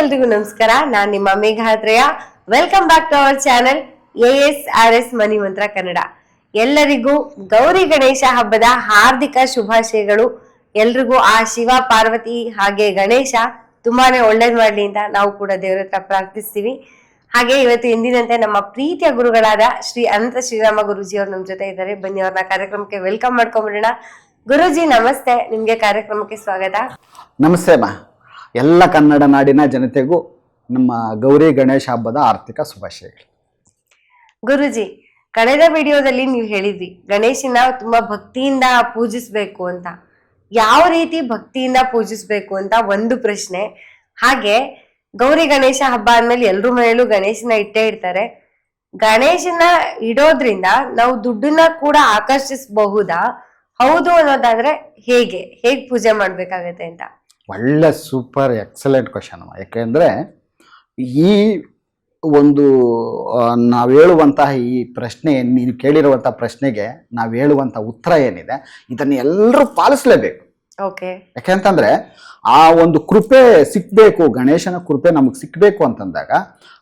ಎಲ್ರಿಗೂ ನಮಸ್ಕಾರ. ನಾನ್ ನಿಮ್ಮ ಮೇಘಾತ್ರಯ. Welcome back to our channel ASRS money Mantra Kannada. ಎಲ್ಲರಿಗೂ ಗೌರಿ ಗಣೇಶ ಹಬ್ಬದ ಹಾರ್ದಿಕ ಶುಭಾಶಯಗಳು. ಎಲ್ರಿಗೂ ಆ ಶಿವ ಪಾರ್ವತಿ ಹಾಗೆ ಗಣೇಶ ತುಂಬಾನೇ ಒಳ್ಳೇದ್ ಮಾಡ್ಲಿ ಅಂತ ನಾವು ಕೂಡ ದೇವರ ಹತ್ರ ಪ್ರಾರ್ಥಿಸ್ತೀವಿ. ಹಾಗೆ ಇವತ್ತು ಎಂದಿನಂತೆ ನಮ್ಮ ಪ್ರೀತಿಯ ಗುರುಗಳಾದ ಶ್ರೀ ಅನಂತ ಶ್ರೀರಾಮ ಗುರುಜಿ ಅವ್ರು ನಮ್ ಜೊತೆ ಇದ್ದಾರೆ. ಬನ್ನಿ ಅವ್ರನ್ನ ಕಾರ್ಯಕ್ರಮಕ್ಕೆ ವೆಲ್ಕಮ್ ಮಾಡ್ಕೊಂಡ್ಬಿಡೋಣ. ಗುರುಜಿ ನಮಸ್ತೆ, ನಿಮ್ಗೆ ಕಾರ್ಯಕ್ರಮಕ್ಕೆ ಸ್ವಾಗತ. ನಮಸ್ತೆ ಮಾ. ಎಲ್ಲ ಕನ್ನಡ ನಾಡಿನ ಜನತೆಗೂ ನಮ್ಮ ಗೌರಿ ಗಣೇಶ ಹಬ್ಬದ ಆರ್ಥಿಕ ಶುಭಾಶಯಗಳು. ಗುರುಜಿ, ಕಳೆದ ವಿಡಿಯೋದಲ್ಲಿ ನೀವು ಹೇಳಿದ್ರಿ ಗಣೇಶನ ತುಂಬಾ ಭಕ್ತಿಯಿಂದ ಪೂಜಿಸ್ಬೇಕು ಅಂತ. ಯಾವ ರೀತಿ ಭಕ್ತಿಯಿಂದ ಪೂಜಿಸ್ಬೇಕು ಅಂತ ಒಂದು ಪ್ರಶ್ನೆ. ಹಾಗೆ ಗೌರಿ ಗಣೇಶ ಹಬ್ಬ ಅಂದ್ಮೇಲೆ ಎಲ್ರ ಮನೆಯಲ್ಲೂ ಗಣೇಶನ ಇಟ್ಟೇ ಇಡ್ತಾರೆ. ಗಣೇಶನ ಇಡೋದ್ರಿಂದ ನಾವು ದುಡ್ಡನ್ನ ಕೂಡ ಆಕರ್ಷಿಸಬಹುದಾ? ಹೌದು ಅನ್ನೋದಾದ್ರೆ ಹೇಗೆ ಪೂಜೆ ಮಾಡ್ಬೇಕಾಗತ್ತೆ ಅಂತ? ಒಳ್ಳೆ ಸೂಪರ್ ಎಕ್ಸಲೆಂಟ್ ಕ್ವಶನ್. ಯಾಕೆಂದರೆ ಈ ಒಂದು ನಾವು ಹೇಳುವಂತಹ ಈ ಪ್ರಶ್ನೆ, ನೀನು ಕೇಳಿರುವಂಥ ಪ್ರಶ್ನೆಗೆ ನಾವು ಹೇಳುವಂಥ ಉತ್ತರ ಏನಿದೆ ಇದನ್ನು ಎಲ್ಲರೂ ಪಾಲಿಸಲೇಬೇಕು. ಓಕೆ. ಯಾಕೆಂತಂದರೆ ಆ ಒಂದು ಕೃಪೆ ಸಿಕ್ಕಬೇಕು, ಗಣೇಶನ ಕೃಪೆ ನಮಗೆ ಸಿಕ್ಕಬೇಕು ಅಂತಂದಾಗ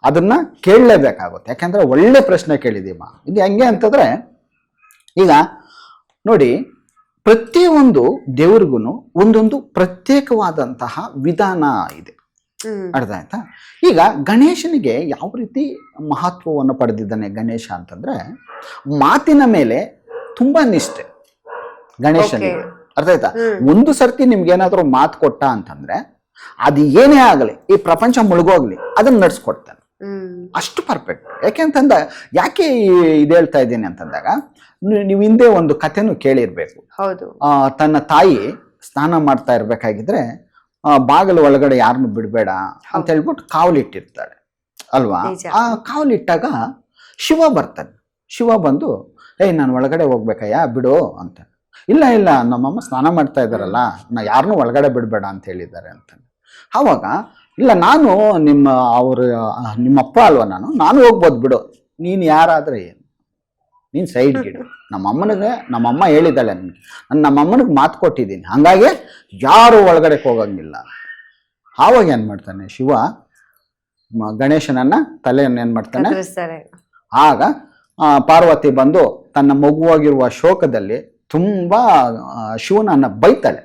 ಅದನ್ನು ಕೇಳಲೇಬೇಕಾಗುತ್ತೆ. ಯಾಕೆಂದರೆ ಒಳ್ಳೆ ಪ್ರಶ್ನೆ ಕೇಳಿದೀಮ್ಮ. ಇದು ಹೆಂಗೆ ಅಂತಂದರೆ, ಈಗ ನೋಡಿ, ಪ್ರತಿಯೊಂದು ದೇವ್ರಿಗೂ ಒಂದೊಂದು ಪ್ರತ್ಯೇಕವಾದಂತಹ ವಿಧಾನ ಇದೆ. ಅರ್ಥ ಆಯ್ತಾ? ಈಗ ಗಣೇಶನಿಗೆ ಯಾವ ರೀತಿ ಮಹತ್ವವನ್ನು ಪಡೆದಿದ್ದಾನೆ ಗಣೇಶ ಅಂತಂದ್ರೆ, ಮಾತಿನ ಮೇಲೆ ತುಂಬಾ ನಿಷ್ಠೆ ಗಣೇಶನಿಗೆ. ಅರ್ಥ ಆಯ್ತಾ? ಒಂದು ಸರ್ತಿ ನಿಮ್ಗೇನಾದ್ರೂ ಮಾತು ಕೊಟ್ಟ ಅಂತಂದ್ರೆ ಅದು ಏನೇ ಆಗಲಿ, ಈ ಪ್ರಪಂಚ ಮುಳುಗೋಗ್ಲಿ, ಅದನ್ನ ನಡ್ಸ್ಕೊಡ್ತಾನೆ. ಅಷ್ಟು ಪರ್ಫೆಕ್ಟ್. ಯಾಕೆ ಇದು ಹೇಳ್ತಾ ಇದ್ದೀನಿ ಅಂತಂದಾಗ, ನೀವು ಹಿಂದೆ ಒಂದು ಕಥೆನೂ ಕೇಳಿರ್ಬೇಕು. ತನ್ನ ತಾಯಿ ಸ್ನಾನ ಮಾಡ್ತಾ ಇರ್ಬೇಕಾಗಿದ್ರೆ ಬಾಗಿಲು ಒಳಗಡೆ ಯಾರನ್ನು ಬಿಡಬೇಡ ಅಂತ ಹೇಳ್ಬಿಟ್ಟು ಕಾವಲಿಟ್ಟಿರ್ತಾಳೆ ಅಲ್ವಾ? ಆ ಕಾವಲಿಟ್ಟಾಗ ಶಿವ ಬರ್ತಾನೆ. ಶಿವ ಬಂದು, ನಾನು ಒಳಗಡೆ ಹೋಗ್ಬೇಕಯ್ಯ, ಬಿಡು ಅಂತ. ಇಲ್ಲ ನಮ್ಮಮ್ಮ ಸ್ನಾನ ಮಾಡ್ತಾ ಇದ್ದಾರಲ್ಲ, ಯಾರನ್ನೂ ಒಳಗಡೆ ಬಿಡಬೇಡ ಅಂತ ಹೇಳಿದ್ದಾರೆ ಅಂತ. ಆವಾಗ, ಇಲ್ಲ ನಾನು ನಿಮ್ಮಪ್ಪ ಅಲ್ವಾ, ನಾನು ಹೋಗ್ಬೋದು ಬಿಡು, ನೀನು ಯಾರಾದ್ರೆ ಏನು, ನೀನು ಸೈಡ್ಗಿಡು. ನಮ್ಮಮ್ಮ ಹೇಳಿದ್ದಾಳೆ ನನಗೆ, ನಮ್ಮಮ್ಮನಿಗೆ ಮಾತು ಕೊಟ್ಟಿದ್ದೀನಿ, ಹಂಗಾಗಿ ಯಾರು ಒಳಗಡೆ ಹೋಗಂಗಿಲ್ಲ. ಆವಾಗ ಏನು ಮಾಡ್ತಾನೆ ಶಿವ, ಗಣೇಶನನ್ನ ತಲೆಯನ್ನು ಏನು ಮಾಡ್ತಾನೆ, ಆಗ ಪಾರ್ವತಿ ಬಂದು ತನ್ನ ಮಗುವಾಗಿರುವ ಶೋಕದಲ್ಲಿ ತುಂಬಾ ಶಿವನನ್ನ ಬೈತಾಳೆ.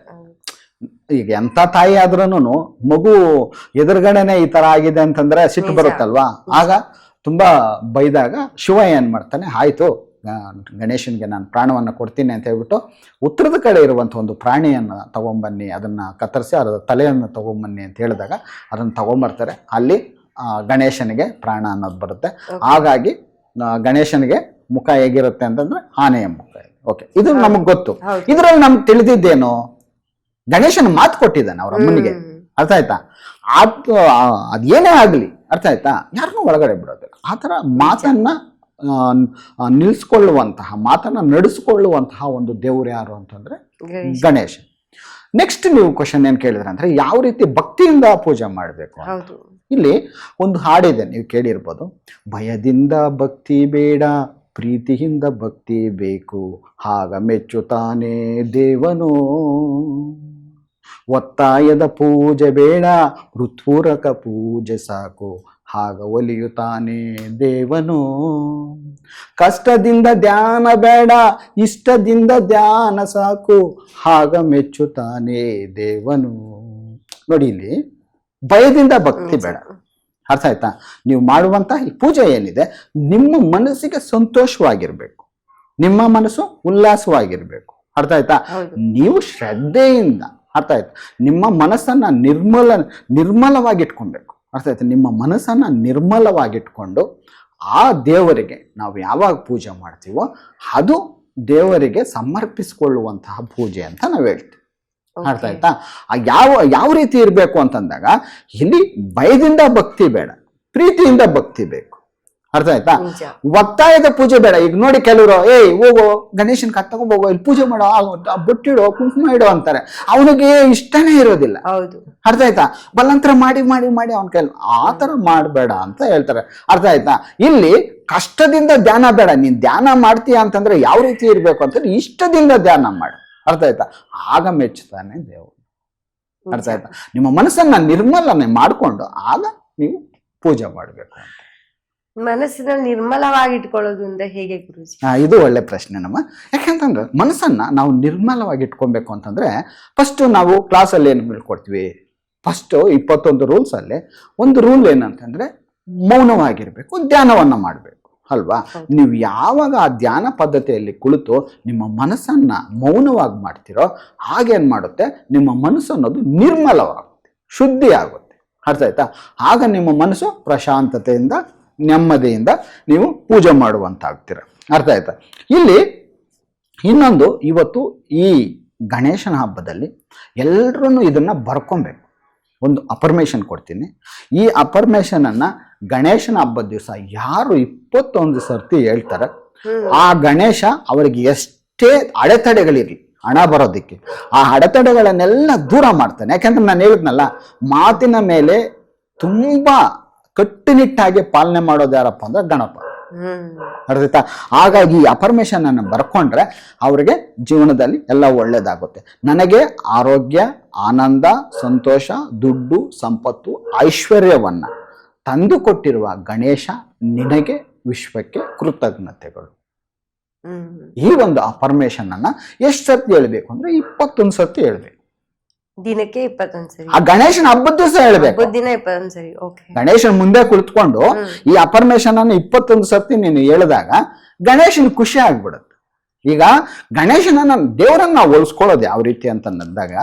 ಈಗ ಎಂಥ ತಾಯಿ ಆದ್ರೂ ಮಗು ಎದುರುಗಡೆನೆ ಈ ತರ ಆಗಿದೆ ಅಂತಂದ್ರೆ ಸಿಟ್ಟು ಬರುತ್ತಲ್ವಾ? ಆಗ ತುಂಬಾ ಬೈದಾಗ ಶಿವ ಏನ್ ಮಾಡ್ತಾನೆ, ಆಯ್ತು ಗಣೇಶನ್ಗೆ ನಾನು ಪ್ರಾಣವನ್ನು ಕೊಡ್ತೀನಿ ಅಂತ ಹೇಳ್ಬಿಟ್ಟು ಉತ್ತರದ ಕಡೆ ಇರುವಂಥ ಒಂದು ಪ್ರಾಣಿಯನ್ನು ತಗೊಂಬನ್ನಿ, ಅದನ್ನು ಕತ್ತರಿಸಿ ಅದರ ತಲೆಯನ್ನು ತಗೊಂಬನ್ನಿ ಅಂತ ಹೇಳಿದಾಗ ಅದನ್ನು ತಗೊಂಬರ್ತಾರೆ. ಅಲ್ಲಿ ಗಣೇಶನಿಗೆ ಪ್ರಾಣ ಅನ್ನೋದು ಬರುತ್ತೆ. ಹಾಗಾಗಿ ಗಣೇಶನಿಗೆ ಮುಖ ಹೇಗಿರುತ್ತೆ ಅಂತಂದ್ರೆ ಆನೆಯ ಮುಖ. ಓಕೆ, ಇದು ನಮಗೆ ಗೊತ್ತು. ಇದರಲ್ಲಿ ನಮ್ಗೆ ತಿಳಿದಿದ್ದೇನು, ಗಣೇಶನ ಮಾತು ಕೊಟ್ಟಿದ್ದಾನೆ ಅವ್ರ ಅಮ್ಮನಿಗೆ. ಅರ್ಥ ಆಯ್ತಾ? ಅದೇನೇ ಆಗ್ಲಿ, ಅರ್ಥ ಆಯ್ತಾ, ಯಾರನ್ನೂ ಒಳಗಡೆ ಬಿಡೋದಿಲ್ಲ. ಆ ಥರ ಮಾತನ್ನ ನಿಲ್ಸ್ಕೊಳ್ಳುವಂತಹ, ಮಾತನ್ನ ನಡೆಸ್ಕೊಳ್ಳುವಂತಹ ಒಂದು ದೇವ್ರು ಯಾರು ಅಂತಂದ್ರೆ ಗಣೇಶ. ನೆಕ್ಸ್ಟ್ ನೀವು ಕ್ವಶನ್ ಏನ್ ಕೇಳಿದ್ರೆ ಅಂದ್ರೆ, ಯಾವ ರೀತಿ ಭಕ್ತಿಯಿಂದ ಪೂಜೆ ಮಾಡಬೇಕು. ಇಲ್ಲಿ ಒಂದು ಹಾಡಿದೆ, ನೀವು ಕೇಳಿರ್ಬೋದು. ಭಯದಿಂದ ಭಕ್ತಿ ಬೇಡ, ಪ್ರೀತಿಯಿಂದ ಭಕ್ತಿ ಬೇಕು, ಆಗ ಮೆಚ್ಚುತ್ತಾನೆ ದೇವನು. ಒತ್ತಾಯದ ಪೂಜೆ ಬೇಡ, ಹೃತ್ಪೂರ್ವಕ ಪೂಜೆ ಸಾಕು, ಆಗ ಒಲಿಯುತ್ತಾನೆ ದೇವನು. ಕಷ್ಟದಿಂದ ಧ್ಯಾನ ಬೇಡ, ಇಷ್ಟದಿಂದ ಧ್ಯಾನ ಸಾಕು, ಆಗ ಮೆಚ್ಚುತ್ತಾನೆ ದೇವನು. ನೋಡಿ, ಇಲ್ಲಿ ಭಯದಿಂದ ಭಕ್ತಿ ಬೇಡ. ಅರ್ಥ ಆಯ್ತಾ? ನೀವು ಮಾಡುವಂತ ಈ ಪೂಜೆ ಏನಿದೆ, ನಿಮ್ಮ ಮನಸ್ಸಿಗೆ ಸಂತೋಷವಾಗಿರ್ಬೇಕು, ನಿಮ್ಮ ಮನಸ್ಸು ಉಲ್ಲಾಸವಾಗಿರ್ಬೇಕು. ಅರ್ಥ ಆಯ್ತಾ? ನೀವು ಶ್ರದ್ಧೆಯಿಂದ, ಅರ್ಥ ಆಯ್ತಾ, ನಿಮ್ಮ ಮನಸ್ಸನ್ನ ನಿರ್ಮಲವಾಗಿಟ್ಕೊಬೇಕು. ಅರ್ಥ ಆಯ್ತಾ? ನಿಮ್ಮ ಮನಸ್ಸನ್ನ ನಿರ್ಮಲವಾಗಿಟ್ಕೊಂಡು ಆ ದೇವರಿಗೆ ನಾವು ಯಾವಾಗ ಪೂಜೆ ಮಾಡ್ತೀವೋ ಅದು ದೇವರಿಗೆ ಸಮರ್ಪಿಸಿಕೊಳ್ಳುವಂತಹ ಪೂಜೆ ಅಂತ ನಾವು ಹೇಳ್ತೀವಿ. ಅರ್ಥ ಆಯ್ತಾ? ಯಾವ ರೀತಿ ಇರಬೇಕು ಅಂತಂದಾಗ, ಇಲ್ಲಿ ಭಯದಿಂದ ಭಕ್ತಿ ಬೇಡ, ಪ್ರೀತಿಯಿಂದ ಭಕ್ತಿ ಬೇಕು. ಅರ್ಥ ಆಯ್ತಾ? ಒತ್ತಾಯದ ಪೂಜೆ ಬೇಡ. ಈಗ ನೋಡಿ, ಕೆಲವರು ಹೋಗೋ ಗಣೇಶನ್ ತಗೊಂಡೋಗೋ, ಇಲ್ಲಿ ಪೂಜೆ ಮಾಡೋ, ಬೊಟ್ಟಿಡೋ, ಕುಂಕುಮ ಇಡೋ ಅಂತಾರೆ. ಅವನಿಗೆ ಇಷ್ಟನೇ ಇರೋದಿಲ್ಲ. ಅರ್ಥ ಆಯ್ತಾ? ಬಲಂತರ ಮಾಡಿ ಮಾಡಿ ಮಾಡಿ ಅವನ ಕೈಲಿ ಆ ತರ ಮಾಡಬೇಡ ಅಂತ ಹೇಳ್ತಾರೆ. ಅರ್ಥ ಆಯ್ತಾ? ಇಲ್ಲಿ ಕಷ್ಟದಿಂದ ಧ್ಯಾನ ಬೇಡ. ನೀನ್ ಧ್ಯಾನ ಮಾಡ್ತೀಯ ಅಂತಂದ್ರೆ ಯಾವ ರೀತಿ ಇರ್ಬೇಕು ಅಂತಂದ್ರೆ, ಇಷ್ಟದಿಂದ ಧ್ಯಾನ ಮಾಡು. ಅರ್ಥ ಆಯ್ತಾ? ಆಗ ಮೆಚ್ಚುತ್ತಾನೆ ದೇವರು. ಅರ್ಥ ಆಯ್ತಾ? ನಿಮ್ಮ ಮನಸ್ಸನ್ನ ನಿರ್ಮಲನೆ ಮಾಡಿಕೊಂಡು ಆಗ ನೀವು ಪೂಜೆ ಮಾಡಬೇಕು. ಮನಸ್ಸನ್ನ ನಿರ್ಮಲವಾಗಿ ಇಟ್ಕೊಳ್ಳೋದು ಅಂದ್ರೆ ಹೇಗೆ ಗುರುಜಿ? ಇದು ಒಳ್ಳೆ ಪ್ರಶ್ನೆ ನಮ್ಮ. ಯಾಕೆಂತಂದ್ರೆ ಮನಸ್ಸನ್ನ ನಾವು ನಿರ್ಮಲವಾಗಿ ಇಟ್ಕೊಬೇಕು ಅಂತಂದ್ರೆ ಫಸ್ಟ್ ನಾವು ಕ್ಲಾಸಲ್ಲಿ ಏನು ಹೇಳ್ಕೊಡ್ತೀವಿ, ಫಸ್ಟ್ 21 ರೂಲ್ಸ್ ಅಲ್ಲಿ ಒಂದು ರೂಲ್ ಏನಂತಂದ್ರೆ ಮೌನವಾಗಿರ್ಬೇಕು, ಧ್ಯಾನವನ್ನ ಮಾಡಬೇಕು ಅಲ್ವಾ? ನೀವು ಯಾವಾಗ ಆ ಧ್ಯಾನ ಪದ್ಧತಿಯಲ್ಲಿ ಕುಳಿತು ನಿಮ್ಮ ಮನಸ್ಸನ್ನ ಮೌನವಾಗಿ ಮಾಡ್ತೀರೋ ಆಗೇನ್ ಮಾಡುತ್ತೆ, ನಿಮ್ಮ ಮನಸ್ಸು ಅನ್ನೋದು ನಿರ್ಮಲವಾಗುತ್ತೆ, ಶುದ್ಧಿ ಆಗುತ್ತೆ. ಅರ್ಥ ಆಯ್ತಾ? ಆಗ ನಿಮ್ಮ ಮನಸ್ಸು ಪ್ರಶಾಂತತೆಯಿಂದ ನೆಮ್ಮದಿಯಿಂದ ನೀವು ಪೂಜೆ ಮಾಡುವಂತಾಗ್ತೀರ. ಅರ್ಥ ಆಯ್ತಾ? ಇಲ್ಲಿ ಇನ್ನೊಂದು, ಇವತ್ತು ಈ ಗಣೇಶನ ಹಬ್ಬದಲ್ಲಿ ಎಲ್ಲರೂ ಇದನ್ನ ಬರ್ಕೊಬೇಕು. ಒಂದು ಅಫರ್ಮೇಷನ್ ಕೊಡ್ತೀನಿ. ಈ ಅಫರ್ಮೇಷನ್ ಅನ್ನ ಗಣೇಶನ ಹಬ್ಬದ ದಿವಸ ಯಾರು 21 ಸರ್ತಿ ಹೇಳ್ತಾರೆ, ಆ ಗಣೇಶ ಅವರಿಗೆ ಎಷ್ಟೇ ಅಡೆತಡೆಗಳಿರಲಿ ಹಣ ಬರೋದಕ್ಕೆ, ಆ ಅಡೆತಡೆಗಳನ್ನೆಲ್ಲ ದೂರ ಮಾಡ್ತಾನೆ. ಯಾಕಂದ್ರೆ ನಾನು ಹೇಳಿದ್ನಲ್ಲ, ಮಾತಿನ ಮೇಲೆ ತುಂಬಾ ಕಟ್ಟುನಿಟ್ಟಾಗಿ ಪಾಲನೆ ಮಾಡೋದು ಯಾರಪ್ಪ ಅಂದ್ರೆ ಗಣಪ. ಅರ್ಥ? ಹಾಗಾಗಿ ಈ ಅಫರ್ಮೇಷನ್ ಅನ್ನು ಬರ್ಕೊಂಡ್ರೆ ಅವರಿಗೆ ಜೀವನದಲ್ಲಿ ಎಲ್ಲ ಒಳ್ಳೇದಾಗುತ್ತೆ. ನನಗೆ ಆರೋಗ್ಯ, ಆನಂದ, ಸಂತೋಷ, ದುಡ್ಡು, ಸಂಪತ್ತು, ಐಶ್ವರ್ಯವನ್ನ ತಂದು ಕೊಟ್ಟಿರುವ ಗಣೇಶ ನಿನಗೆ, ವಿಶ್ವಕ್ಕೆ ಕೃತಜ್ಞತೆಗಳು. ಈ ಒಂದು ಅಫರ್ಮೇಷನ್ ಅನ್ನ ಎಷ್ಟು ಸರ್ತಿ ಹೇಳ್ಬೇಕು ಅಂದ್ರೆ 21 ಸರ್ತಿ ಹೇಳ್ಬೇಕು. ದಿನಕ್ಕೆ 21 ಸರಿ. ಆ ಗಣೇಶನ ಹಬ್ಬದ ದಿವಸ ಹೇಳ್ಬೇಕು. ದಿನ 21 ಸರಿ. ಓಕೆ. ಗಣೇಶನ ಮುಂದೆ ಕುಳಿತುಕೊಂಡು ಈ ಅಫರ್ಮೇಷನ್ ಅನ್ನು 21 ಸರ್ತಿ ನೀನು ಹೇಳಿದಾಗ ಗಣೇಶನ್ ಖುಷಿ ಆಗ್ಬಿಡುತ್ತೆ. ಈಗ ಗಣೇಶನ ದೇವರನ್ನ ನಾವು ಹೋಲಿಸ್ಕೊಳ್ಳೋದು ಯಾವ ರೀತಿ ಅಂತ ಅಂದಾಗ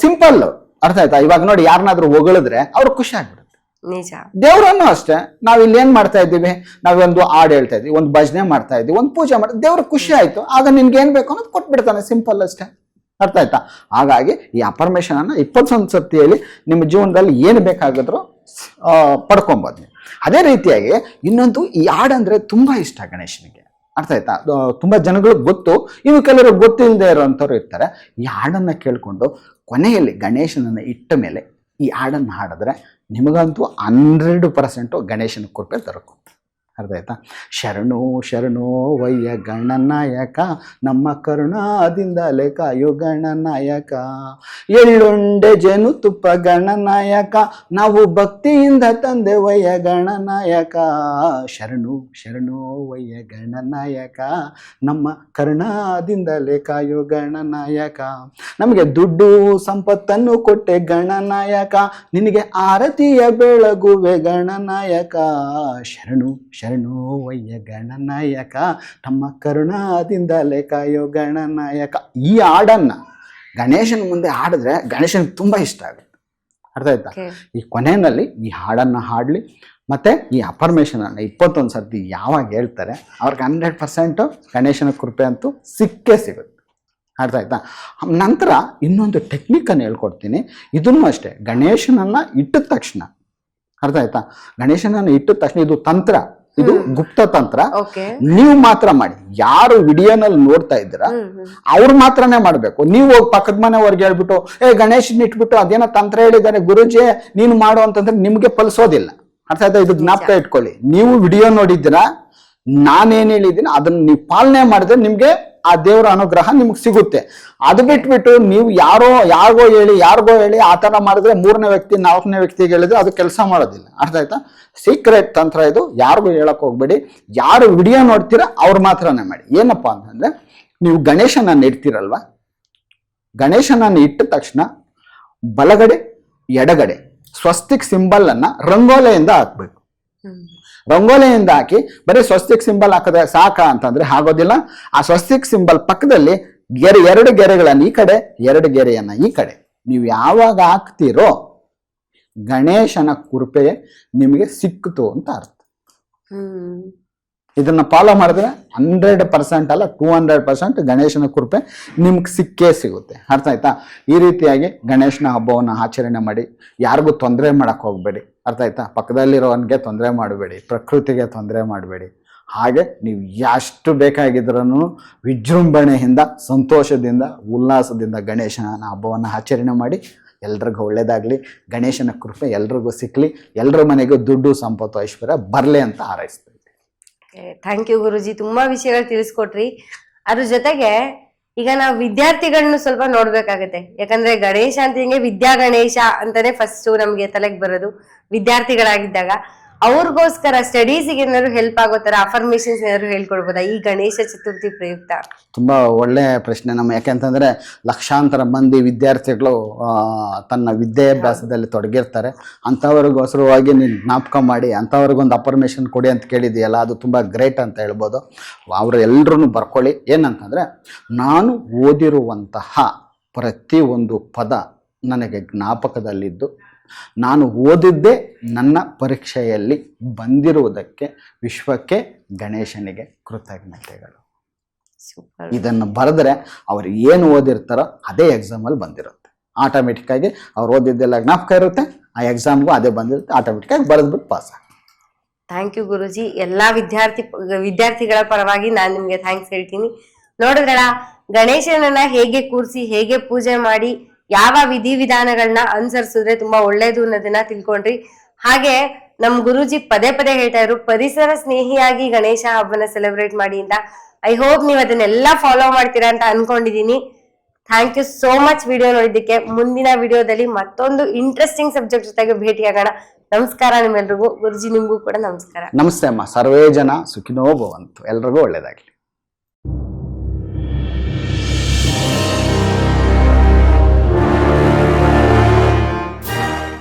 ಸಿಂಪಲ್. ಅರ್ಥ ಆಯ್ತಾ? ಇವಾಗ ನೋಡಿ, ಯಾರನ್ನಾದ್ರೂ ಹೊಗಳಿದ್ರೆ ಅವ್ರಿಗೆ ಖುಷಿ ಆಗ್ಬಿಡುತ್ತೆ. ನಿಜ. ದೇವರನ್ನು ಅಷ್ಟೇ, ನಾವ್ ಇಲ್ಲಿ ಏನ್ ಮಾಡ್ತಾ ಇದ್ದೀವಿ, ನಾವೊಂದು ಹಾಡು ಹೇಳ್ತಾ ಇದ್ವಿ, ಒಂದು ಭಜನೆ ಮಾಡ್ತಾ ಇದ್ವಿ, ಒಂದು ಪೂಜೆ ಮಾಡ್ತಾ, ದೇವ್ರಿಗೆ ಖುಷಿ ಆಯ್ತು, ಆಗ ನಿನ್ಗೆ ಏನ್ ಬೇಕು ಅನ್ನೋದು ಕೊಟ್ಬಿಡ್ತಾನೆ. ಸಿಂಪಲ್ ಅಷ್ಟೇ. ಅರ್ಥ ಆಯ್ತಾ? ಹಾಗಾಗಿ ಈ ಅಫರ್ಮೇಷನ್ ಅನ್ನ 21 ಸರ್ತಿ ಹೇಳಿ ನಿಮ್ಮ ಜೀವನದಲ್ಲಿ ಏನು ಬೇಕಾಗಿದ್ರು ಪಡ್ಕೊಬೋದು. ಅದೇ ರೀತಿಯಾಗಿ ಇನ್ನೊಂದು, ಈ ಹಾಡಂದ್ರೆ ತುಂಬಾ ಇಷ್ಟ ಗಣೇಶನಿಗೆ. ಅರ್ಥ ಆಯ್ತಾ? ತುಂಬಾ ಜನಗಳಿಗೆ ಗೊತ್ತು, ಇನ್ನು ಕೆಲವರು ಗೊತ್ತಿಲ್ಲದೆ ಇರೋಂಥವ್ರು ಇರ್ತಾರೆ. ಈ ಹಾಡನ್ನ ಕೇಳ್ಕೊಂಡು ಕೊನೆಯಲ್ಲಿ ಗಣೇಶನನ್ನ ಇಟ್ಟ ಮೇಲೆ ಈ ಹಾಡನ್ನು ಹಾಡಿದ್ರೆ ನಿಮಗಂತೂ 100% ಗಣೇಶನ ಕೃಪೆ ದೊರಕುತ್ತೆ. ಅರ್ಥ ಆಯ್ತಾ? ಶರಣು ಶರಣು ವಯ್ಯ ಗಣನಾಯಕ, ನಮ್ಮ ಕರುಣಾದಿಂದಲೇ ಕಾಯೋ ಗಣನಾಯಕ, ಎಳ್ಳುಂಡೆ ಜೇನು ತುಪ್ಪ ಗಣನಾಯಕ, ನಾವು ಭಕ್ತಿಯಿಂದ ತಂದೆ ವಯ್ಯ ಗಣನಾಯಕ, ಶರಣು ಶರಣು ವಯ್ಯ ಗಣನಾಯಕ, ನಮ್ಮ ಕರುಣಾದಿಂದಲೇ ಕಾಯೋ ಗಣನಾಯಕ, ನಮಗೆ ದುಡ್ಡು ಸಂಪತ್ತನ್ನು ಕೊಟ್ಟೆ ಗಣನಾಯಕ, ನಿನಗೆ ಆರತಿಯ ಬೆಳಗುವೆ ಗಣನಾಯಕ, ಶರಣು ಶರಣು ವಯ್ಯ ಗಣನಾಯಕ, ನಮ್ಮ ಕರುಣಾದಿಂದಲೇ ಕಾಯೋ ಗಣನಾಯಕ. ಈ ಹಾಡನ್ನ ಗಣೇಶನ ಮುಂದೆ ಹಾಡಿದ್ರೆ ಗಣೇಶನಿಗೆ ತುಂಬಾ ಇಷ್ಟ ಆಗುತ್ತೆ. ಅರ್ಥ ಆಯ್ತಾ? ಈ ಕೊನೆಯಲ್ಲಿ ಈ ಹಾಡನ್ನ ಹಾಡ್ಲಿ, ಮತ್ತೆ ಈ ಅಫರ್ಮೇಷನ್ ಅನ್ನ 21 ಸರ್ತಿ ಯಾವಾಗ ಹೇಳ್ತಾರೆ ಅವ್ರಿಗೆ 100% ಗಣೇಶನ ಕೃಪೆ ಅಂತೂ ಸಿಕ್ಕೇ ಸಿಗುತ್ತೆ. ಅರ್ಥ ಆಯ್ತಾ? ನಂತರ ಇನ್ನೊಂದು ಟೆಕ್ನಿಕ್ ಅನ್ನು ಹೇಳ್ಕೊಡ್ತೀನಿ. ಇದನ್ನು ಅಷ್ಟೇ, ಗಣೇಶನನ್ನ ಇಟ್ಟ ತಕ್ಷಣ, ಅರ್ಥ ಆಯ್ತಾ, ಗಣೇಶನನ್ನ ಇಟ್ಟ ತಕ್ಷಣ, ಇದು ತಂತ್ರ, ಇದು ಗುಪ್ತ ತಂತ್ರ. ನೀವು ಮಾತ್ರ ಮಾಡಿ. ಯಾರು ವಿಡಿಯೋನಲ್ಲಿ ನೋಡ್ತಾ ಇದ್ದೀರಾ ಅವ್ರು ಮಾತ್ರನೇ ಮಾಡ್ಬೇಕು. ನೀವು ಹೋಗಿ ಪಕ್ಕದ ಮನೆಯವ್ರಿಗೆ ಹೇಳ್ಬಿಟ್ಟು ಗಣೇಶನ್ ಇಟ್ಬಿಟ್ಟು ಅದೇನೋ ತಂತ್ರ ಹೇಳಿದ್ದಾರೆ ಗುರುಜಿ ನೀನು ಮಾಡು ಅಂತಂದ್ರೆ ನಿಮ್ಗೆ ಫಲಿಸೋದಿಲ್ಲ. ಅರ್ಥ ಆಯ್ತಾ? ಇದು ಜ್ಞಾಪಕ ಇಟ್ಕೊಳ್ಳಿ. ನೀವು ವಿಡಿಯೋ ನೋಡಿದ್ದೀರಾ, ನಾನೇನ್ ಹೇಳಿದ್ದೀನಿ ಅದನ್ನ ನೀವು ಪಾಲನೆ ಮಾಡಿದ್ರೆ ನಿಮ್ಗೆ ಆ ದೇವರ ಅನುಗ್ರಹ ನಿಮ್ಗೆ ಸಿಗುತ್ತೆ. ಅದು ಬಿಟ್ಬಿಟ್ಟು ನೀವು ಯಾರಿಗೋ ಹೇಳಿ ಆ ತರ ಮಾಡಿದ್ರೆ 3ನೇ ವ್ಯಕ್ತಿ 4ನೇ ವ್ಯಕ್ತಿಗೆ ಹೇಳಿದ್ರೆ ಅದು ಕೆಲಸ ಮಾಡೋದಿಲ್ಲ. ಅರ್ಥ ಆಯ್ತಾ? ಸೀಕ್ರೆಟ್ ತಂತ್ರ ಇದು, ಯಾರಿಗೂ ಹೇಳಕ್ ಹೋಗ್ಬೇಡಿ. ಯಾರು ವಿಡಿಯೋ ನೋಡ್ತೀರಾ ಅವ್ರು ಮಾತ್ರನೇ ಮಾಡಿ. ಏನಪ್ಪಾ ಅಂತಂದ್ರೆ, ನೀವು ಗಣೇಶನನ್ನ ಇಡ್ತೀರಲ್ವಾ, ಗಣೇಶನನ್ನ ಇಟ್ಟ ತಕ್ಷಣ ಬಲಗಡೆ ಎಡಗಡೆ ಸ್ವಸ್ತಿಕ್ ಸಿಂಬಲ್ ಅನ್ನ ರಂಗೋಲೆಯಿಂದ ಹಾಕ್ಬೇಕು. ರಂಗೋಲಿಯಿಂದ ಹಾಕಿ ಬರೀ ಸ್ವಸ್ತಿಕ್ ಸಿಂಬಲ್ ಹಾಕಿದ್ರೆ ಸಾಕ ಅಂತಂದ್ರೆ ಆಗೋದಿಲ್ಲ. ಆ ಸ್ವಸ್ತಿಕ್ ಸಿಂಬಲ್ ಪಕ್ಕದಲ್ಲಿ 2 ಗೆರೆಗಳನ್ನ ಈ ಕಡೆ 2 ಗೆರೆಯನ್ನ ಈ ಕಡೆ ನೀವು ಯಾವಾಗ ಹಾಕ್ತಿರೋ ಗಣೇಶನ ಕೃಪೆ ನಿಮಗೆ ಸಿಕ್ಕಿತು ಅಂತ ಅರ್ಥ. ಇದನ್ನ ಫಾಲೋ ಮಾಡಿದ್ರೆ 100% ಅಲ್ಲ 200% ಗಣೇಶನ ಕೃಪೆ ನಿಮ್ಗೆ ಸಿಕ್ಕೇ ಸಿಗುತ್ತೆ. ಅರ್ಥ ಆಯ್ತಾ? ಈ ರೀತಿಯಾಗಿ ಗಣೇಶನ ಹಬ್ಬವನ್ನು ಆಚರಣೆ ಮಾಡಿ. ಯಾರಿಗೂ ತೊಂದರೆ ಮಾಡಕ್ ಹೋಗ್ಬೇಡಿ. ಅರ್ಥ ಆಯ್ತಾ? ಪಕ್ಕದಲ್ಲಿರೋವನ್ಗೆ ತೊಂದರೆ ಮಾಡಬೇಡಿ, ಪ್ರಕೃತಿಗೆ ತೊಂದರೆ ಮಾಡಬೇಡಿ. ಹಾಗೆ ನೀವು ಎಷ್ಟು ಬೇಕಾಗಿದ್ರೂ ವಿಜೃಂಭಣೆಯಿಂದ, ಸಂತೋಷದಿಂದ, ಉಲ್ಲಾಸದಿಂದ ಗಣೇಶನ ಹಬ್ಬವನ್ನು ಆಚರಣೆ ಮಾಡಿ. ಎಲ್ರಿಗೂ ಒಳ್ಳೇದಾಗ್ಲಿ, ಗಣೇಶನ ಕೃಪೆ ಎಲ್ರಿಗೂ ಸಿಕ್ಲಿ, ಎಲ್ರ ಮನೆಗೂ ದುಡ್ಡು ಸಂಪತ್ತು ಐಶ್ವರ್ಯ ಬರಲಿ ಅಂತ ಹಾರೈಸ್ತೀವಿ. ಥ್ಯಾಂಕ್ ಯು ಗುರುಜಿ, ತುಂಬಾ ವಿಷಯಗಳು ತಿಳಿಸ್ಕೊಟ್ರಿ. ಅದ್ರ ಜೊತೆಗೆ ಈಗ ನಾವು ವಿದ್ಯಾರ್ಥಿಗಳನ್ನ ಸ್ವಲ್ಪ ನೋಡ್ಬೇಕಾಗತ್ತೆ. ಯಾಕಂದ್ರೆ ಗಣೇಶ ಅಂತ ಹಿಂಗೆ ವಿದ್ಯಾ ಗಣೇಶ ಅಂತಾನೆ ಫಸ್ಟ್ ನಮ್ಗೆ ತಲೆಗೆ ಬರೋದು ವಿದ್ಯಾರ್ಥಿಗಳಾಗಿದ್ದಾಗ. ಅವ್ರಿಗೋಸ್ಕರ ಸ್ಟಡೀಸಿಗೆ ಏನಾದ್ರು ಹೆಲ್ಪ್ ಆಗೋ ತರ ಅಫರ್ಮೇಶನ್ಸ್ ಏನಾದ್ರು ಹೇಳ್ಕೊಡ್ಬೋದಾ ಈ ಗಣೇಶ ಚತುರ್ಥಿ ಪ್ರಯುಕ್ತ? ತುಂಬಾ ಒಳ್ಳೆ ಪ್ರಶ್ನೆ ಯಾಕೆಂತಂದ್ರೆ ಲಕ್ಷಾಂತರ ಮಂದಿ ವಿದ್ಯಾರ್ಥಿಗಳು ತನ್ನ ವಿದ್ಯಾಭ್ಯಾಸದಲ್ಲಿ ತೊಡಗಿರ್ತಾರೆ. ಅಂಥವ್ರಿಗೋಸ್ಕರವಾಗಿ ನೀನು ಜ್ಞಾಪಕ ಮಾಡಿ ಅಂಥವ್ರಿಗೊಂದು ಅಫರ್ಮೇಷನ್ ಕೊಡಿ ಅಂತ ಕೇಳಿದೆಯಲ್ಲ, ಅದು ತುಂಬ ಗ್ರೇಟ್ ಅಂತ ಹೇಳ್ಬೋದು. ಅವರು ಎಲ್ಲರೂ ಬರ್ಕೊಳ್ಳಿ. ಏನಂತಂದರೆ, ನಾನು ಓದಿರುವಂತಹ ಪ್ರತಿಯೊಂದು ಪದ ನನಗೆ ಜ್ಞಾಪಕದಲ್ಲಿದ್ದು, ನಾನು ಓದಿದ್ದೇ ನನ್ನ ಪರೀಕ್ಷೆಯಲ್ಲಿ ಬಂದಿರುವುದಕ್ಕೆ ವಿಶ್ವಕ್ಕೆ ಗಣೇಶನಿಗೆ ಕೃತಜ್ಞತೆಗಳು. ಇದನ್ನು ಬರೆದ್ರೆ ಅವ್ರು ಏನು ಓದಿರ್ತಾರೋ ಅದೇ ಎಕ್ಸಾಮಲ್ಲಿ ಬಂದಿರುತ್ತೆ. ಆಟೋಮೆಟಿಕ್ಕಾಗಿ ಅವ್ರು ಓದಿದ್ದೆಲ್ಲ ಜ್ಞಾಪಕ ಇರುತ್ತೆ, ಆ ಎಕ್ಸಾಮ್ಗೂ ಅದೇ ಬಂದಿರುತ್ತೆ, ಆಟೋಮೆಟಿಕ್ಕಾಗಿ ಬರೆದ್ಬಿಟ್ಟು ಪಾಸ್ ಆಗುತ್ತೆ. ಥ್ಯಾಂಕ್ ಯು ಗುರುಜಿ. ಎಲ್ಲಾ ವಿದ್ಯಾರ್ಥಿಗಳ ಪರವಾಗಿ ನಾನು ನಿಮ್ಗೆ ಥ್ಯಾಂಕ್ಸ್ ಹೇಳ್ತೀನಿ. ನೋಡಿದ್ರಲ್ಲ, ಗಣೇಶನನ್ನ ಹೇಗೆ ಕೂರಿಸಿ ಹೇಗೆ ಪೂಜೆ ಮಾಡಿ ಯಾವ ವಿಧಿವಿಧಾನಗಳನ್ನ ಅನುಸರಿಸಿದ್ರೆ ತುಂಬಾ ಒಳ್ಳೇದು ಅನ್ನೋದನ್ನ ತಿಳ್ಕೊಂಡ್ರಿ. ಹಾಗೆ ನಮ್ ಗುರುಜಿ ಪದೇ ಪದೇ ಹೇಳ್ತಾ ಇದ್ರು ಪರಿಸರ ಸ್ನೇಹಿಯಾಗಿ ಗಣೇಶ ಹಬ್ಬನ ಸೆಲೆಬ್ರೇಟ್ ಮಾಡಿ ಅಂತ. ಐ ಹೋಪ್ ನೀವು ಅದನ್ನೆಲ್ಲ ಫಾಲೋ ಮಾಡ್ತೀರಾ ಅಂತ ಅನ್ಕೊಂಡಿದೀನಿ. Thank you so much video ನೋಡಿದ್ದಕ್ಕೆ. ಮುಂದಿನ ವಿಡಿಯೋದಲ್ಲಿ ಮತ್ತೊಂದು ಇಂಟ್ರೆಸ್ಟಿಂಗ್ ಸಬ್ಜೆಕ್ಟ್ ಜೊತೆಗೆ ಭೇಟಿಯಾಗೋಣ. ನಮಸ್ಕಾರ ನಿಮ್ಮೆಲ್ರಿಗೂ. ಗುರುಜಿ ನಿಮ್ಗೂ ಕೂಡ ನಮಸ್ಕಾರ. ನಮಸ್ತೆ ಅಮ್ಮ. ಸರ್ವೇ ಜನ ಸುಖಿನೋ ಭವಂತು. ಎಲ್ರಿಗೂ ಒಳ್ಳೇದಾಗ್ಲಿ.